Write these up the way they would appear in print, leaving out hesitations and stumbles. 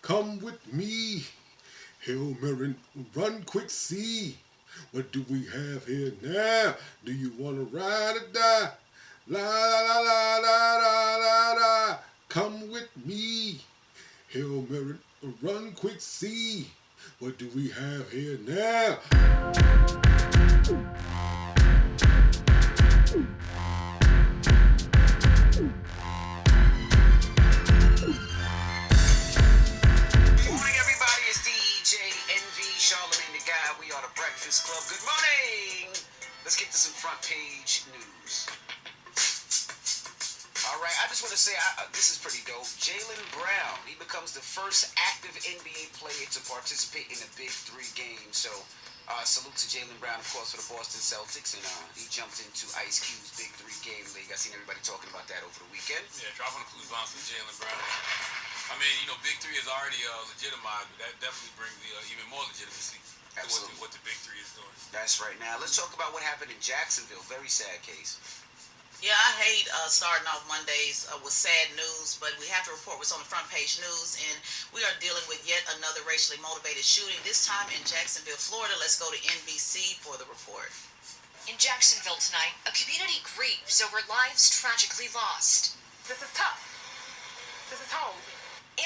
Come with me. Hail Mary, run quick, see. What do we have here now? Do you want to ride or die? La la la la la la la la. Come with me. Hail Mary, run quick, see. What do we have here now? Morning, everybody. It's DJ NV, Charlemagne the Guy. We are the Breakfast Club. Good morning. Let's get to some front page news. All right, I just want to say this is pretty dope. Jaylen Brown, he becomes the first active NBA player to participate in a Big Three game. So, salute to Jaylen Brown, of course, for the Boston Celtics, and he jumped into Ice Cube's Big Three game league. I seen everybody talking about that over the weekend. Yeah, dropping a clue bounce from Jaylen Brown. I mean, Big Three is already legitimized, but that definitely brings even more legitimacy to what the Big Three is doing. That's right. Now, let's talk about what happened in Jacksonville. Very sad case. Yeah, I hate starting off Mondays with sad news, but we have to report what's on the front page news, and we are dealing with yet another racially motivated shooting, this time in Jacksonville, Florida. Let's go to NBC for the report. In Jacksonville tonight, a community grieves over lives tragically lost. This is tough. This is home.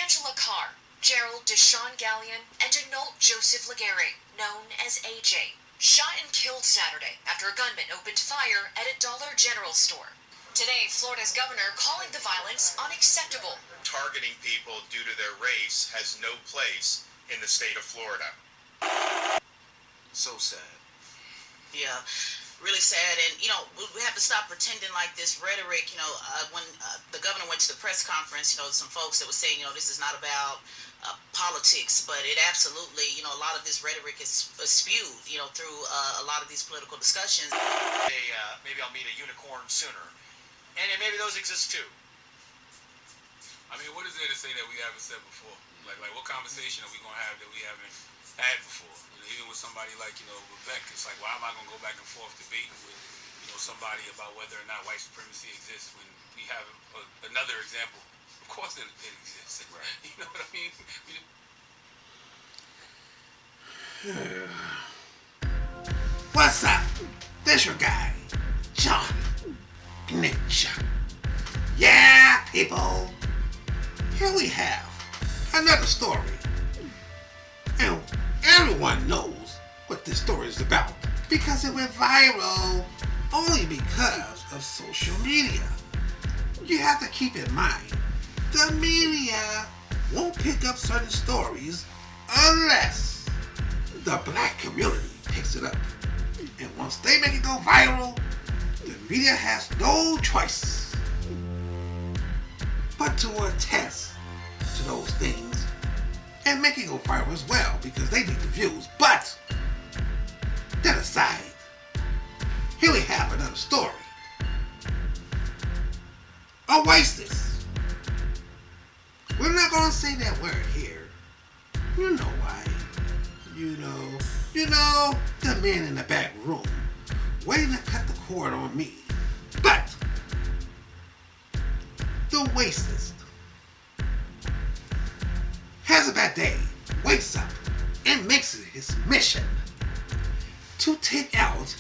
Angela Carr, Gerald Deshaun Gallion, and Anolt Joseph Laguerre, known as AJ, shot and killed Saturday after a gunman opened fire at a Dollar General store. Today, Florida's governor calling the violence unacceptable. Targeting people due to their race has no place in the state of Florida. So sad. Yeah, really sad. And, we have to stop pretending like this rhetoric, when the governor went to the press conference, some folks that were saying, this is not about politics, but it absolutely, a lot of this rhetoric is spewed, through a lot of these political discussions. Maybe I'll meet a unicorn sooner. And maybe those exist too. I mean, what is there to say that we haven't said before? Like what conversation are we going to have that we haven't had before? Even with somebody like, Rebecca, it's like, why am I going to go back and forth debating with, somebody about whether or not white supremacy exists when we have another example? Of course it exists. Right. You know what I mean? What's up? This your guy, Jonny-H. Yeah, people. Here we have another story. And everyone knows what this story is about because it went viral only because of social media. You have to keep in mind, the media won't pick up certain stories unless the black community picks it up. And once they make it go viral, the media has no choice but to attest to those things and make it go viral as well because they need the views. But that aside, here we have another story. Oasis. We're not gonna say that word here. You know why. The man in the back room waiting to cut the cord on me. But the Oasis has a bad day, wakes up, and makes it his mission to take out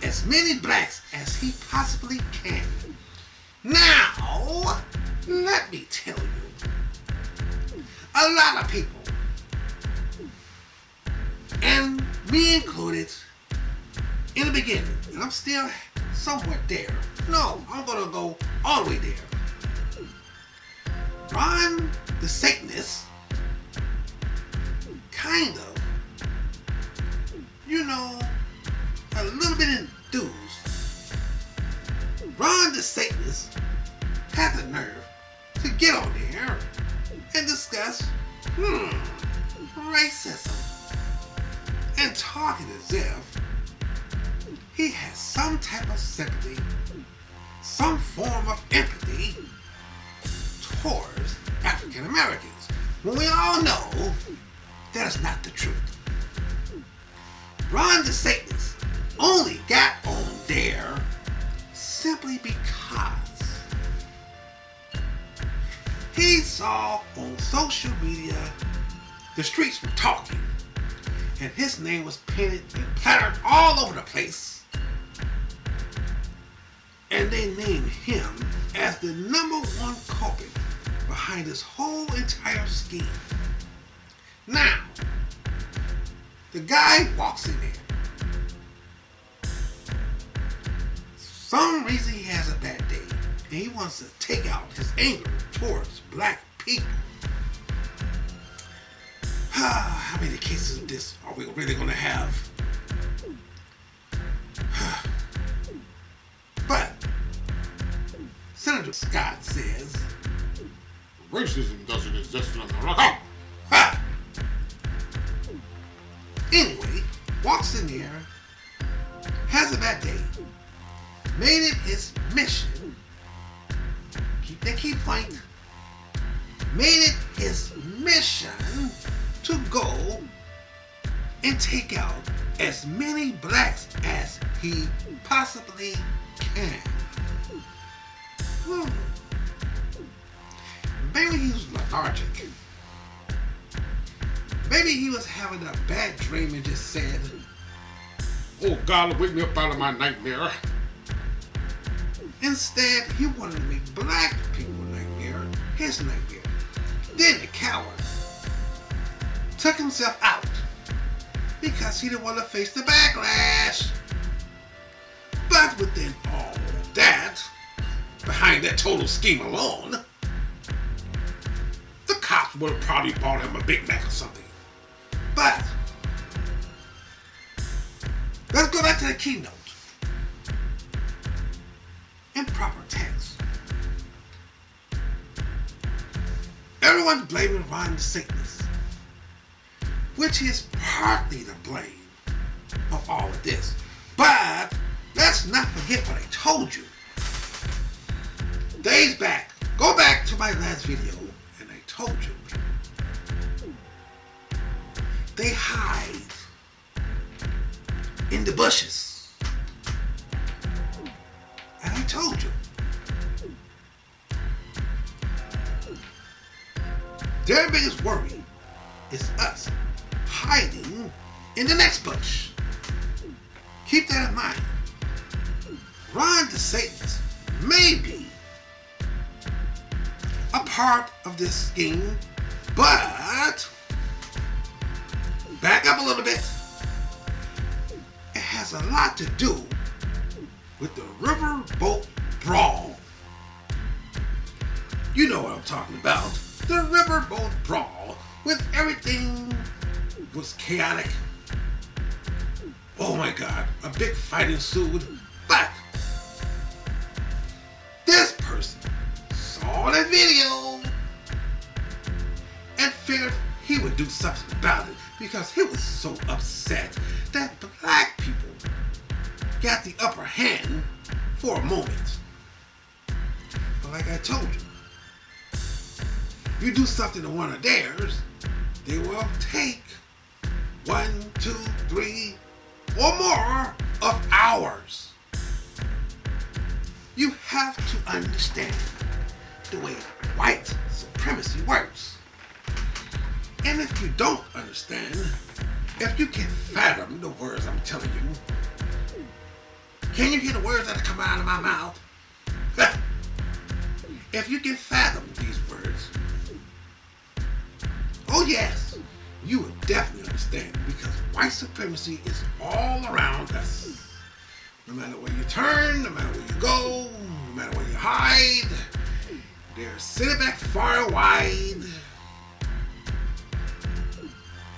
as many blacks as he possibly can. Now, let me tell you, a lot of people, and me included, in the beginning, and I'm still somewhat there. No, I'm gonna go all the way there. Ron the Satanist, kind of, a little bit enthused. Ron the Satanist had the nerve to get on there and discuss racism and talking as if he has some type of sympathy, some form of empathy towards African Americans, when we all know that is not the truth. Ron the Satanist only got on there simply because he saw on social media the streets were talking, and his name was painted and plattered all over the place, and they named him as the #1 culprit behind this whole entire scheme. Now, the guy walks in there. Some reason he has a bad day, and he wants to take out his anger towards black people. How many cases of this are we really going to have? But Senator Scott says Racism doesn't exist in America. Anyway, walks in there, has a bad day, made it his mission, keep that key point, made it his mission to go and take out as many blacks as he possibly can. Maybe he was lethargic. Maybe he was having a bad dream and just said, "Oh God, wake me up out of my nightmare." Instead, he wanted to make black people nightmare his nightmare. Then the coward took himself out because he didn't want to face the backlash. But within all that, behind that total scheme alone, the cops would have probably bought him a Big Mac or something. But let's go back to the keynote. In proper text, everyone's blaming Ron DeSantis, which is partly the blame of all of this. But let's not forget what I told you. Days back, go back to my last video, and I told you they hide in the bushes. And I told you their biggest worry is us hiding in the next bush. Keep that in mind. Ron DeSantis may be a part of this scheme, but back up a little bit. It has a lot to do with the riverboat brawl. You know what I'm talking about. The riverboat brawl, when everything was chaotic. Oh my God, a big fight ensued. But this person saw the video and figured he would do something about it because he was so upset that black people got the upper hand for a moment. But like I told you, you do something to one of theirs, they will take 1, 2, 3, or more of ours. You have to understand the way white supremacy works. And if you don't understand, if you can fathom the words I'm telling you, can you hear the words that come out of my mouth? If you can fathom these words, oh yes, you will definitely understand, because white supremacy is all around us. No matter where you turn, no matter where you go, no matter where you hide, they're sitting back far and wide,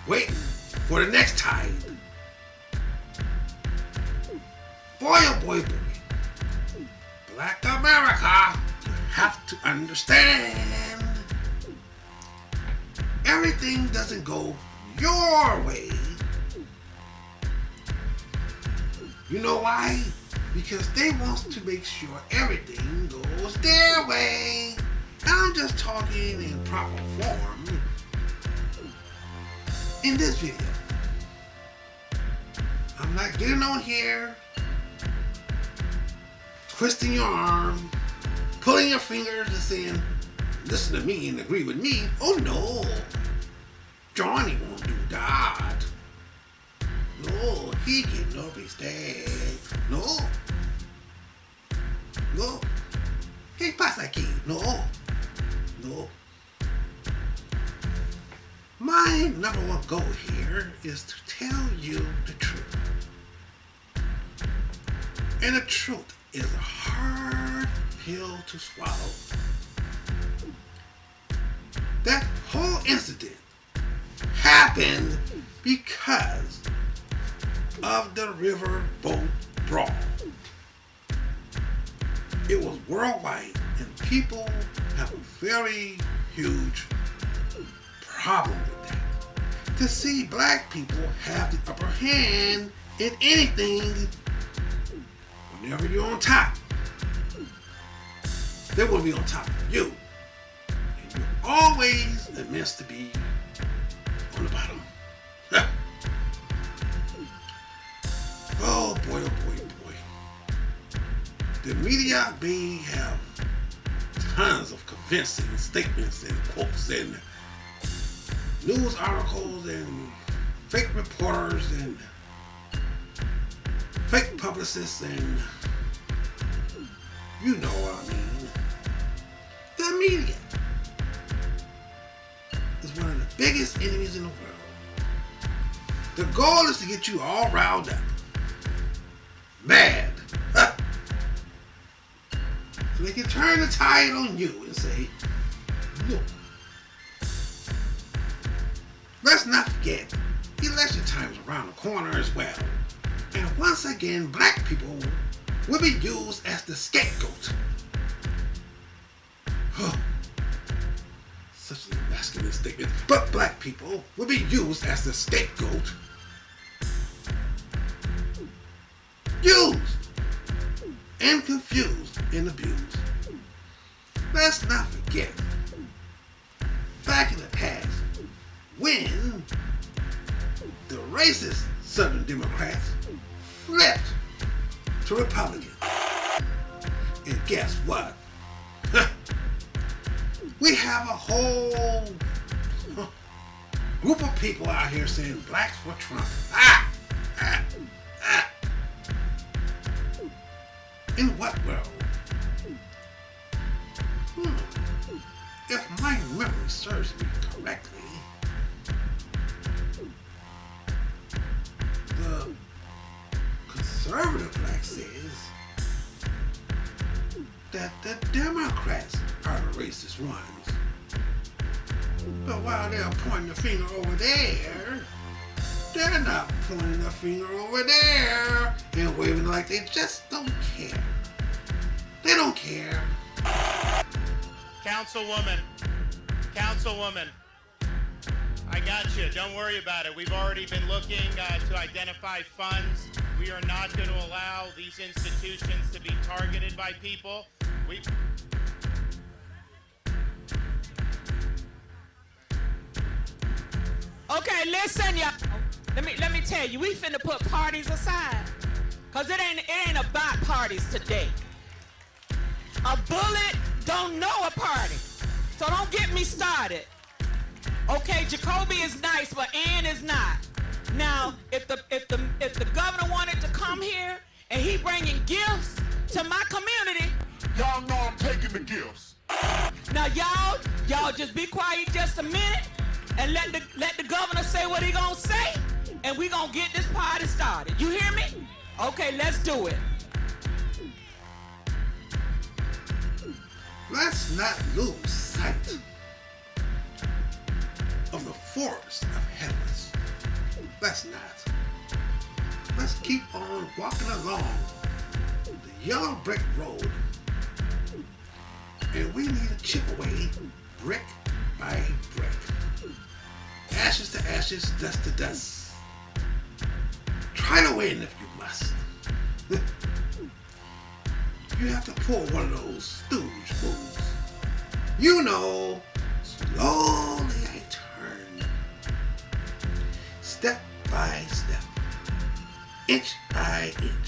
waiting for the next tide. Boy, oh boy, boy. Black America, you have to understand. Everything doesn't go your way. You know why? Because they want to make sure everything goes their way. And I'm just talking in proper form. In this video, I'm not getting on here, twisting your arm, pulling your fingers and saying, listen to me and agree with me. Oh no, Johnny won't do that. No, he get no respect. No. No. ¿Qué pasa aquí? No. No. My number one goal here is to tell you the truth. And the truth is a hard pill to swallow. That whole incident happened because of the riverboat brawl. It was worldwide, and people have a very huge problem with that. To see black people have the upper hand in anything, whenever you're on top, they will be on top of you. And you're always meant to be on the bottom. Oh boy, oh boy, oh boy. The media may have tons of convincing statements and quotes and news articles and fake reporters and fake publicists and you know what I mean. The media is one of the biggest enemies in the world. The goal is to get you all riled up. Mad. So they can turn the tide on you and say, look, let's not forget, election time is around the corner as well. And once again, black people will be used as the scapegoat. Such an emasculating statement. But black people will be used as the scapegoat. Used and confused and abused. Let's not forget, back in the past, when the racist Southern Democrats flipped to Republicans. And guess what? We have a whole group of people out here saying blacks for Trump. In what world? If my memory serves me correctly, the conservative black says that the Democrats are the racist ones. But while they're pointing the finger over there, they're not pointing the finger over there and waving like they just don't care. They don't care. Councilwoman, I got you. Don't worry about it. We've already been looking to identify funds. We are not going to allow these institutions to be targeted by people. Okay, listen, y'all. Let me tell you, we finna put parties aside. Cause it ain't about parties today. A bullet don't know a party. So don't get me started. Okay, Jacoby is nice, but Ann is not. Now, if the governor wanted to come here and he bringing gifts to my community, Y'all know I'm taking the gifts. now y'all just be quiet just a minute and let the governor say what he gonna say, and we gonna get this party started. You hear me? Okay, let's do it. Let's not lose sight of the forest of headless. Let's not. Let's keep on walking along the yellow brick road. And we need to chip away brick by brick. Ashes to ashes, dust to dust. Try to win if you must. You have to pull one of those stooge moves. You know, slowly I turn. Step by step. Inch by inch.